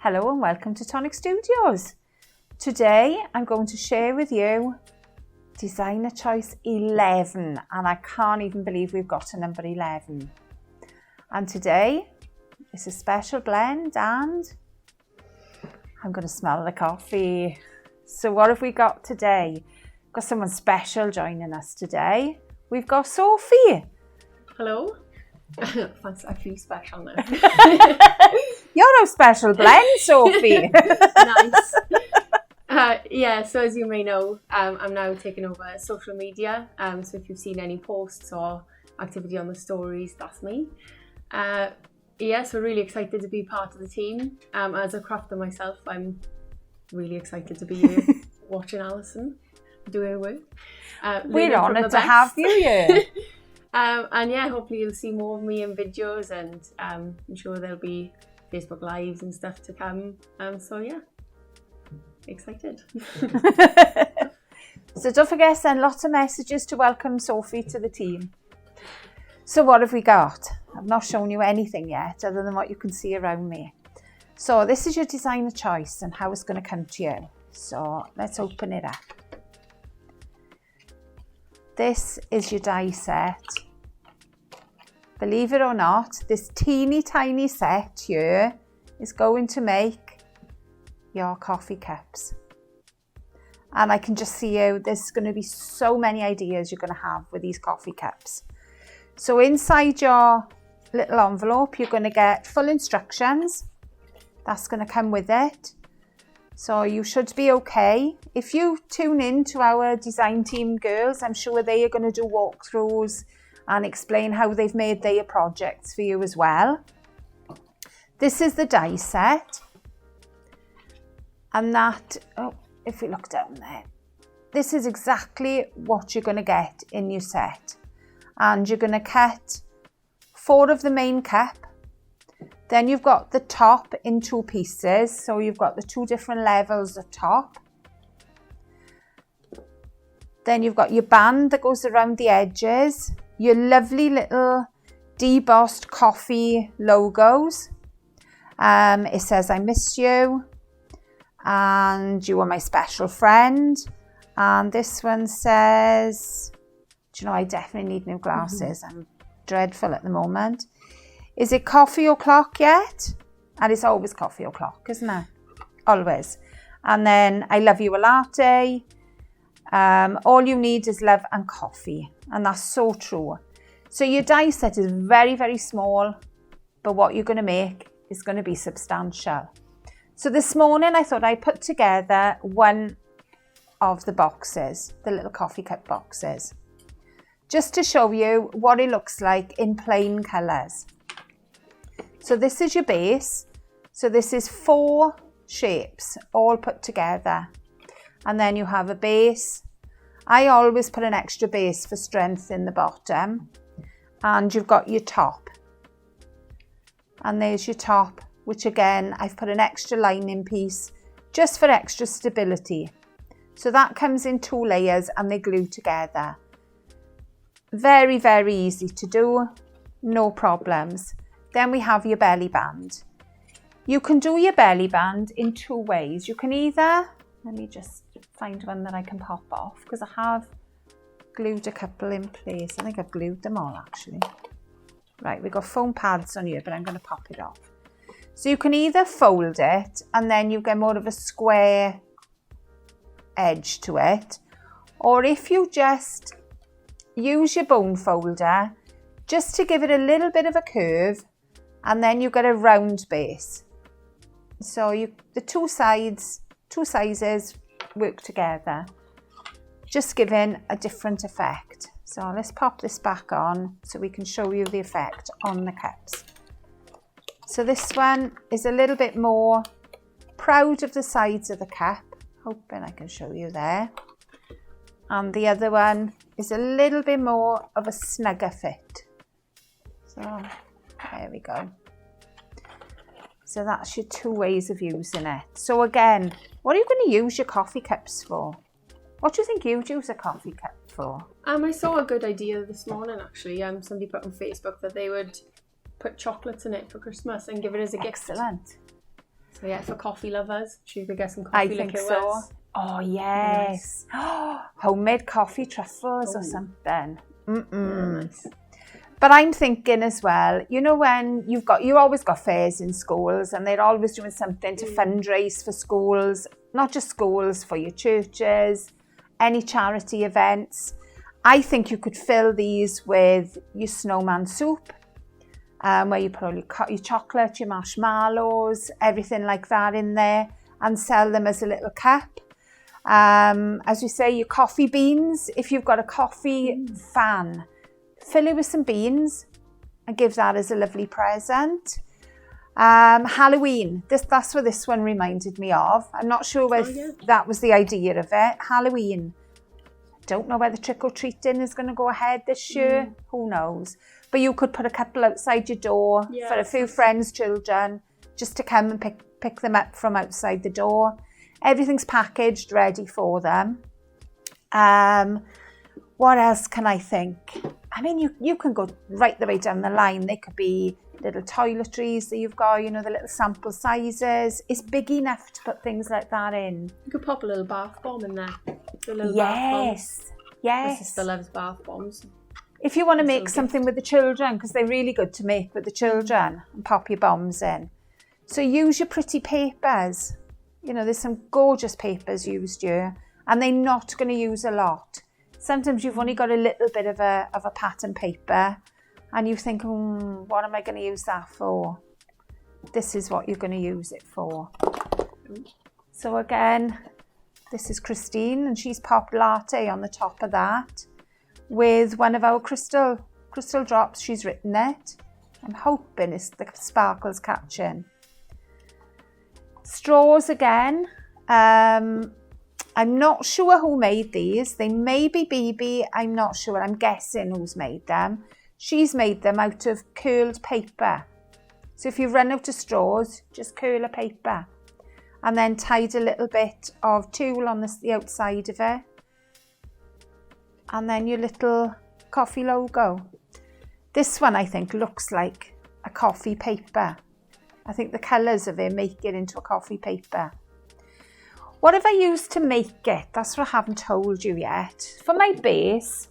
Hello and welcome to Tonic Studios. Today I'm going to share with you designer choice 11, and I can't even believe we've got to number 11. And today it's a special blend and I'm going to smell the coffee. So what have we got today? We've got someone special joining us today. We've got Sophie. Hello. Thanks, I feel special now. You're no special blend, Sophie. Nice. So as you may know, I'm now taking over social media. So if you've seen any posts or activity on the stories, that's me. So really excited to be part of the team. As a crafter myself, I'm really excited to be here watching Alison do her work. We're honoured to have you here. Hopefully you'll see more of me in videos, and I'm sure there'll be Facebook Lives and stuff to come. Excited. So don't forget, send lots of messages to welcome Sophie to the team. So what have we got? I've not shown you anything yet other than what you can see around me. So this is your designer choice and how it's going to come to you. So let's open it up. This is your die set. Believe it or not, this teeny tiny set here is going to make your coffee cups. And I can just see you, there's going to be so many ideas you're going to have with these coffee cups. So inside your little envelope, you're going to get full instructions. That's going to come with it. So you should be okay. If you tune in to our design team girls, I'm sure they are going to do walkthroughs and explain how they've made their projects for you as well. This is the die set. And that, if we look down there, this is exactly what you're going to get in your set. And you're going to cut 4 of the main cup. Then you've got the top in 2 pieces. So you've got the 2 different levels of top. Then you've got your band that goes around the edges. Your lovely little debossed coffee logos. It says, I miss you. And you are my special friend. And this one says, do you know, I definitely need new glasses. I'm dreadful at the moment. Is it coffee o'clock yet? And it's always coffee o'clock, isn't it? Always. And then I love you a latte. All you need is love and coffee. And that's so true. So your die set is very, very small. But what you're going to make is going to be substantial. So this morning I thought I'd put together one of the boxes, the little coffee cup boxes, just to show you what it looks like in plain colours. So this is your base. So this is 4 shapes all put together. And then you have a base. I always put an extra base for strength in the bottom. And you've got your top. And there's your top, which again, I've put an extra lining piece just for extra stability. So that comes in 2 layers and they glue together. Very, very easy to do, no problems. Then we have your belly band. You can do your belly band in 2 ways. You can either, let me just find one that I can pop off because I have glued a couple in place. I think I've glued them all actually. Right, we've got foam pads on here, but I'm going to pop it off. So you can either fold it and then you get more of a square edge to it. Or if you just use your bone folder just to give it a little bit of a curve, and then you get a round base. So the 2 sizes work together, just giving a different effect. So let's pop this back on so we can show you the effect on the cups. So this one is a little bit more proud of the sides of the cup. Hoping I can show you there. And the other one is a little bit more of a snugger fit. So there we go. So that's your 2 ways of using it. So again, what are you going to use your coffee cups for? What do you think you'd use a coffee cup for? I saw a good idea this morning actually. Somebody put on Facebook that they would put chocolates in it for Christmas and give it as a gift. Excellent. So yeah, for coffee lovers, should we get some coffee liqueurs? I think so. Oh yes. Nice. Homemade coffee truffles or something. Nice. But I'm thinking as well, you know, when you always got fairs in schools, and they're always doing something to fundraise for schools, not just schools, for your churches, any charity events. I think you could fill these with your snowman soup, where you put all your chocolate, your marshmallows, everything like that in there, and sell them as a little cup. As we say, your coffee beans, if you've got a coffee fan, fill it with some beans and give that as a lovely present. Halloween, that's what this one reminded me of. I'm not sure whether that was the idea of it. Halloween. Don't know whether trick-or-treating is going to go ahead this year. Who knows? But you could put a couple outside your door for a few friends' children, just to come and pick them up from outside the door. Everything's packaged, ready for them. What else can I think? I mean, you can go right the way down the line. They could be little toiletries that you've got, you know, the little sample sizes. It's big enough to put things like that in. You could pop a little bath bomb in there. Yes. My sister loves bath bombs. If you want to make something with the children, because they're really good to make with the children, and pop your bombs in. So use your pretty papers. You know, there's some gorgeous papers used here, and they're not going to use a lot. Sometimes you've only got a little bit of a pattern paper, and you think, what am I going to use that for? This is what you're going to use it for. So again, this is Christine, and she's popped latte on the top of that with one of our crystal drops. She's written it. I'm hoping it's the sparkles catching. Straws again. I'm not sure who made these. They may be BB. I'm not sure. I'm guessing who's made them. She's made them out of curled paper. So if you run out of straws, just curl a paper. And then tied a little bit of tulle on the outside of it. And then your little coffee logo. This one, I think, looks like a coffee paper. I think the colours of it make it into a coffee paper. What have I used to make it? That's what I haven't told you yet. For my base,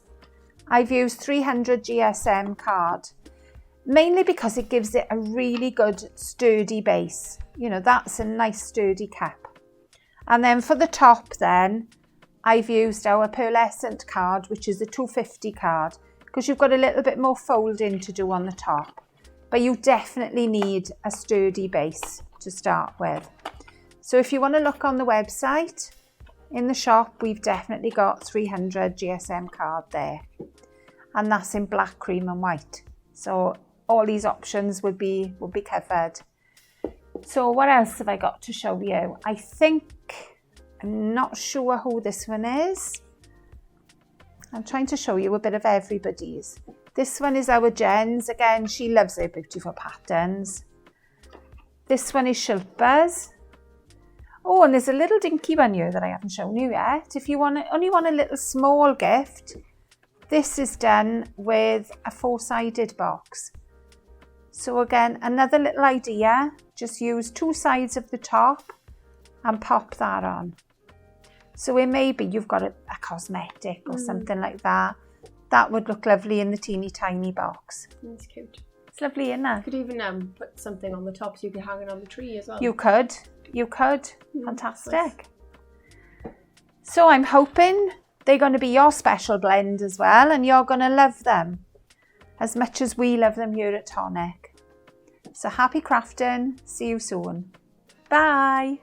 I've used 300 GSM card, mainly because it gives it a really good sturdy base. You know, that's a nice sturdy cap. And then for the top then, I've used our pearlescent card, which is a 250 card, because you've got a little bit more folding to do on the top. But you definitely need a sturdy base to start with. So if you want to look on the website, in the shop, we've definitely got 300 GSM card there. And that's in black, cream and white. So all these options would be covered. So what else have I got to show you? I'm not sure who this one is. I'm trying to show you a bit of everybody's. This one is our Jen's. Again, she loves her beautiful patterns. This one is Shilpa's. Oh, and there's a little dinky one here that I haven't shown you yet. If you only want a little small gift, this is done with a 4-sided box. So again, another little idea, just use 2 sides of the top and pop that on. So it may be you've got a cosmetic or something like that. That would look lovely in the teeny tiny box. That's cute. It's lovely, isn't it? You could even put something on the top so you could hang it on the tree as well. You could. Fantastic. Nice. So I'm hoping they're going to be your special blend as well, and you're going to love them as much as we love them here at Tonic. So happy crafting. See you soon. Bye.